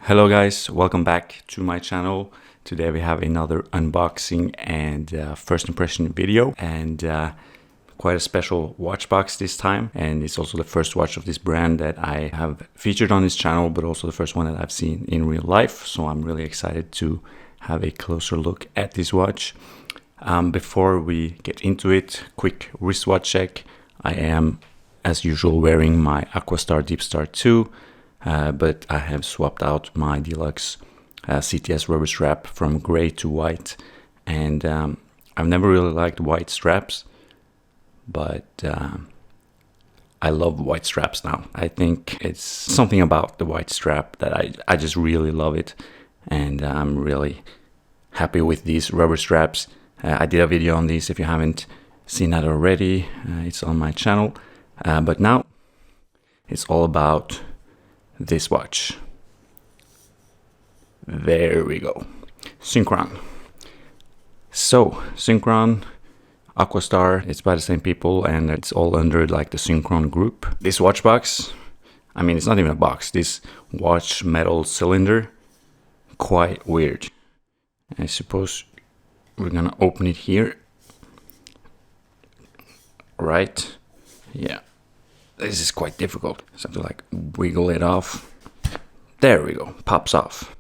Hello guys, welcome back to my channel. Today we have another unboxing and first impression video, and quite a special watch box this time, and it's also the first watch of this brand that I have featured on this channel, but also the first one that I've seen in real life, so I'm really excited to have a closer look at this watch. Before we get into it, quick wristwatch check. I am as usual wearing my Aquastar Deep Star 2, but I have swapped out my deluxe CTS rubber strap from gray to white, and I've never really liked white straps, but I love white straps now. I think it's something about the white strap that I just really love it, and I'm really happy with these rubber straps. I did a video on these. If you haven't seen that already, it's on my channel, but now it's all about this watch. There we go. Synchron. So Synchron, Aquastar, it's by the same people, and it's all under like the Synchron group. This watch box, I mean, it's not even a box. This watch metal cylinder, quite weird. I suppose we're gonna open it here. Right? Yeah. This is quite difficult. So I have to like wiggle it off. There we go. Pops off.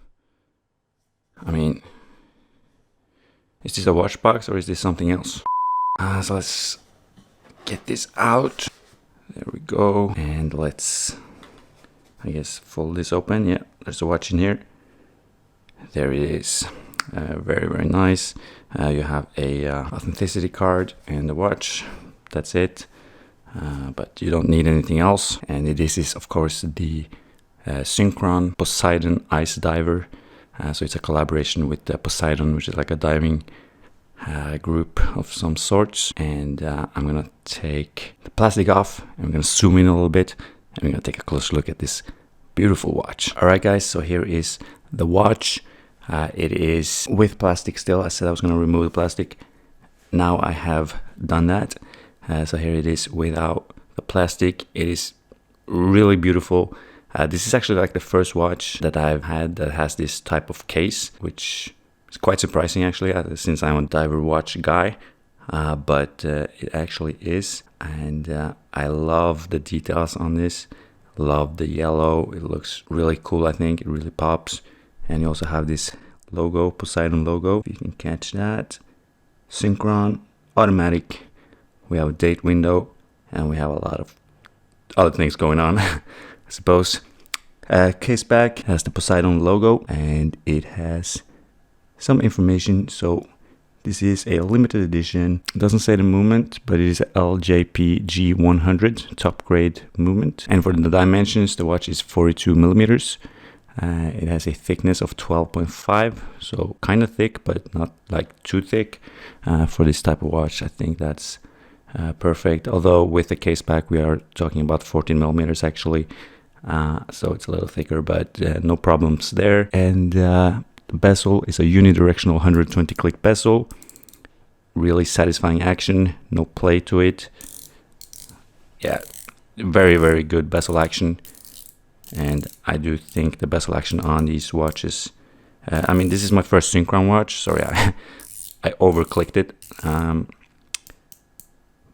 I mean, is this a watch box or is this something else? So let's get this out. There we go. And let's, I guess, fold this open. Yeah, there's a watch in here. There it is. Very, very nice. You have a authenticity card and the watch. That's it. But you don't need anything else. And this is, of course, the Synchron Poseidon Ice Diver. So it's a collaboration with Poseidon, which is like a diving group of some sorts. And I'm gonna take the plastic off. I'm gonna zoom in a little bit, and we're gonna take a closer look at this beautiful watch. All right, guys. So here is the watch. It is with plastic still. I said I was gonna remove the plastic. Now I have done that. So here it is without the plastic. It is really beautiful. This is actually like the first watch that I've had that has this type of case, which is quite surprising actually, since I'm a diver watch guy. But it actually is, and I love the details on this. Love the yellow. It looks really cool. I think it really pops. And you also have this logo, Poseidon logo. If you can catch that. Synchron, automatic. We have a date window, and we have a lot of other things going on, I suppose. Case back has the Poseidon logo, and it has some information. So this is a limited edition. It doesn't say the movement, but it is a LJP G100 top grade movement. And for the dimensions, the watch is 42 millimeters. It has a thickness of 12.5, so kind of thick, but not like too thick for this type of watch. I think that's perfect, although with the case back we are talking about 14 millimeters actually, so it's a little thicker, but no problems there. And the bezel is a unidirectional 120 click bezel. Really satisfying action, no play to it. Yeah, very, very good bezel action. And I do think the bezel action on these watches, I mean, this is my first Synchron watch. Sorry, I over clicked it.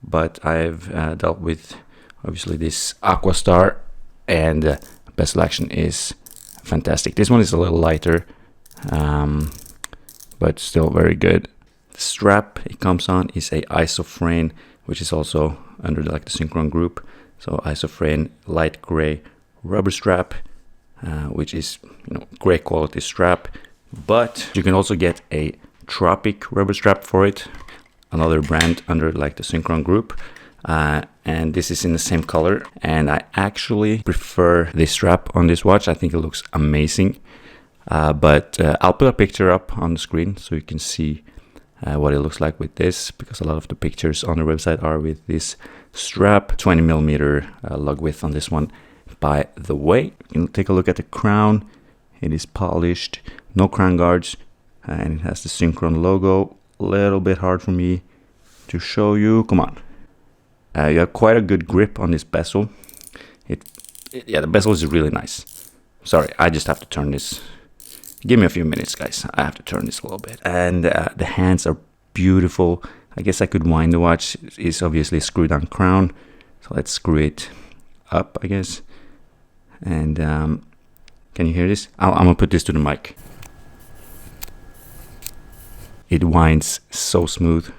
But I've dealt with obviously this Aquastar, and bezel action is fantastic. This one is a little lighter, but still very good. The strap it comes on is a isofrane, which is also under like the Synchron group. So isofrane light gray rubber strap, which is, you know, great quality strap. But you can also get a Tropic rubber strap for it, another brand under like the Synchron group, and this is in the same color, and I actually prefer this strap on this watch. I think it looks amazing, but I'll put a picture up on the screen so you can see what it looks like with this, because a lot of the pictures on the website are with this strap. 20 millimeter lug width on this one, by the way. You can take a look at the crown. It is polished, no crown guards, and it has the Synchron logo. Little bit hard for me to show you. Come on. You have quite a good grip on this bezel. Yeah, the bezel is really nice. Sorry, I just have to turn this. Give me a few minutes, guys. I have to turn this a little bit. And the hands are beautiful. I guess I could wind the watch. It's obviously a screw down crown. So let's screw it up, I guess. And can you hear this? I'm gonna put this to the mic. It winds so smooth.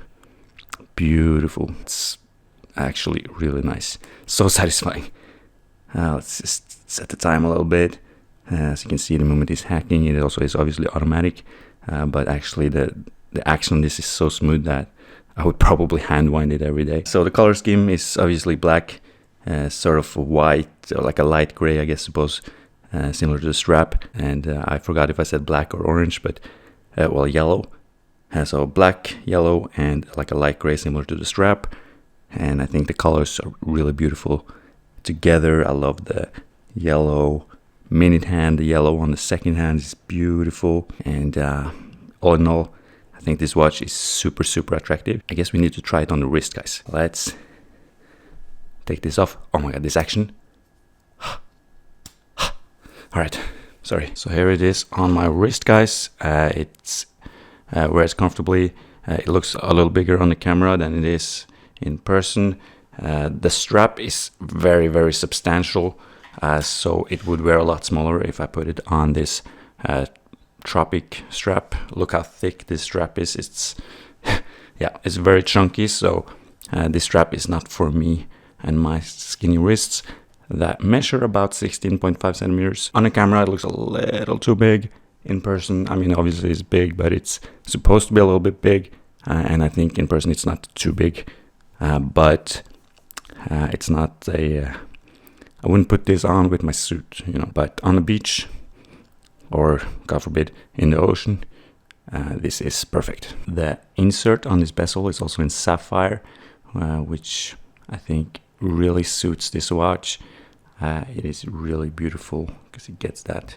Beautiful. It's actually really nice. So satisfying. Let's just set the time a little bit. As you can see, the movement is hacking. It also is obviously automatic, but actually the action on this is so smooth that I would probably hand wind it every day. So the color scheme is obviously black, sort of white, or like a light gray, I guess, suppose, similar to the strap. And I forgot if I said black or orange, but well, yellow. So black, yellow, and like a light gray, similar to the strap. And I think the colors are really beautiful together. I love the yellow minute hand. The yellow on the second hand is beautiful. And all in all, I think this watch is super, super attractive. I guess we need to try it on the wrist, guys. Let's take this off. Oh my god, this action. All right, sorry. So here it is on my wrist, guys. It's wears comfortably. It looks a little bigger on the camera than it is in person. The strap is very, very substantial, so it would wear a lot smaller if I put it on this tropic strap. Look how thick this strap is. It's yeah, it's very chunky, so this strap is not for me and my skinny wrists that measure about 16.5 centimeters. On the camera it looks a little too big. In person, I mean, obviously it's big, but it's supposed to be a little bit big, and I think in person it's not too big, but it's not a I wouldn't put this on with my suit, you know, but on the beach or, God forbid, in the ocean, this is perfect. The insert on this bezel is also in sapphire, which I think really suits this watch. It is really beautiful because it gets that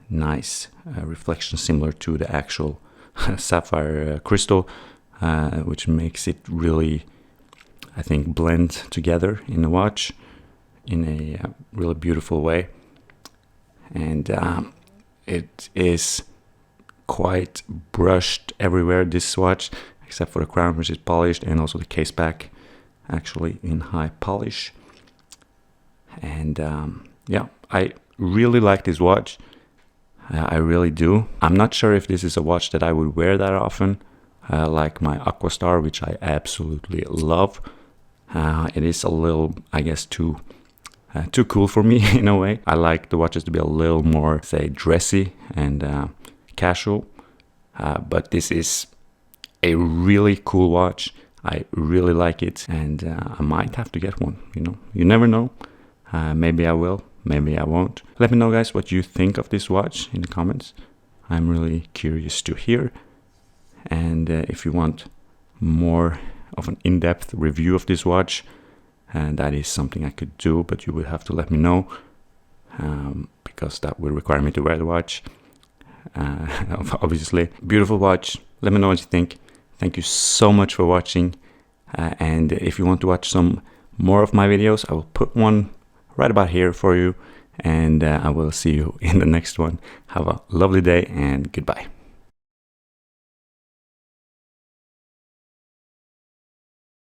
nice reflection similar to the actual sapphire crystal, which makes it really, I think, blend together in the watch in a really beautiful way. And it is quite brushed everywhere, this watch, except for the crown, which is polished, and also the case back actually in high polish. And yeah, I really like this watch. I really do. I'm not sure if this is a watch that I would wear that often, like my Aquastar, which I absolutely love. It is a little, I guess, too cool for me in a way. I like the watches to be a little more, say, dressy and casual. But this is a really cool watch. I really like it, and I might have to get one. You know, you never know. Maybe I will. Maybe I won't. Let me know, guys, what you think of this watch in the comments. I'm really curious to hear. And if you want more of an in-depth review of this watch, that is something I could do, but you would have to let me know, because that would require me to wear the watch. Obviously, beautiful watch. Let me know what you think. Thank you so much for watching. And if you want to watch some more of my videos, I will put one right about here for you, and I will see you in the next one. Have a lovely day, and goodbye.